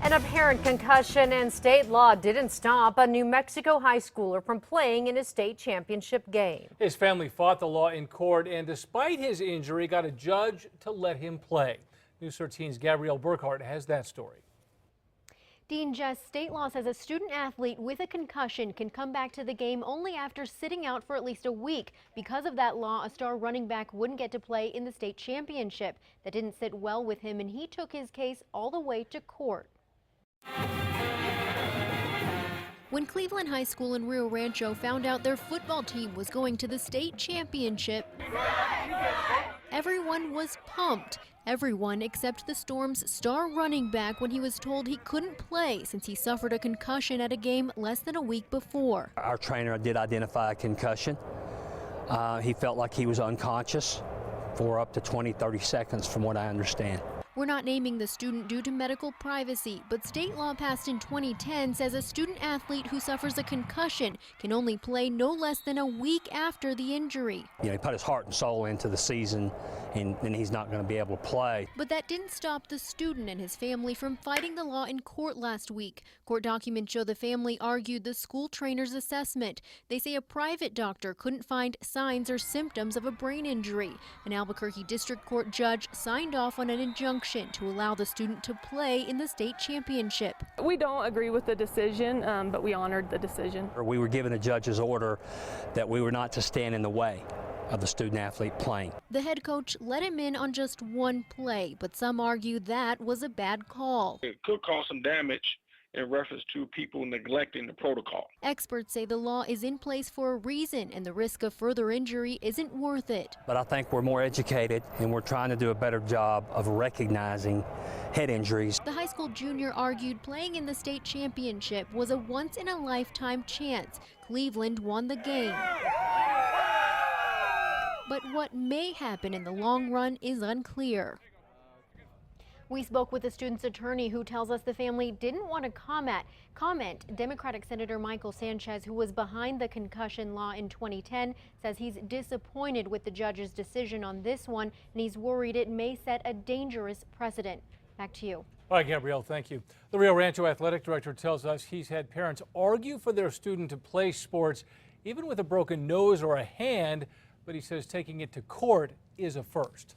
An apparent concussion and state law didn't stop a New Mexico high schooler from playing in a state championship game. His family fought the law in court and despite his injury got a judge to let him play. News 13's Gabrielle Burkhart has that story. Dean, Jess, state law says a student athlete with a concussion can come back to the game only after sitting out for at least a week. Because of that law, a star running back wouldn't get to play in the state championship. That didn't sit well with him, and he took his case all the way to court. When Cleveland High School in Rio Rancho found out their football team was going to the state championship, everyone was pumped. Everyone except the Storm's star running back when he was told he couldn't play since he suffered a concussion at a game less than a week before. Our trainer did identify a concussion. He felt like he was unconscious for up to 20-30 seconds from what I understand. We're not naming the student due to medical privacy, but state law passed in 2010 says a student athlete who suffers a concussion can only play no less than a week after the injury. You know, he put his heart and soul into the season, and he's not going to be able to play. But that didn't stop the student and his family from fighting the law in court last week. Court documents show the family argued the school trainer's assessment. They say a private doctor couldn't find signs or symptoms of a brain injury. An Albuquerque district court judge signed off on an injunction to allow the student to play in the state championship. We don't agree with the decision, but we honored the decision. We were given a judge's order that we were not to stand in the way of the student athlete playing. The head coach let him in on just one play, but some argue that was a bad call. It could cause some damage in reference to people neglecting the protocol. Experts say the law is in place for a reason and the risk of further injury isn't worth it. But I think we're more educated and we're trying to do a better job of recognizing head injuries. The high school junior argued playing in the state championship was a once-in-a-lifetime chance. Cleveland won the game. But what may happen in the long run is unclear. We spoke with the student's attorney who tells us the family didn't want to comment. Democratic Senator Michael Sanchez, who was behind the concussion law in 2010, says he's disappointed with the judge's decision on this one, and he's worried it may set a dangerous precedent. Back to you. All right, Gabrielle, thank you. The Rio Rancho athletic director tells us he's had parents argue for their student to play sports, even with a broken nose or a hand, but he says taking it to court is a first.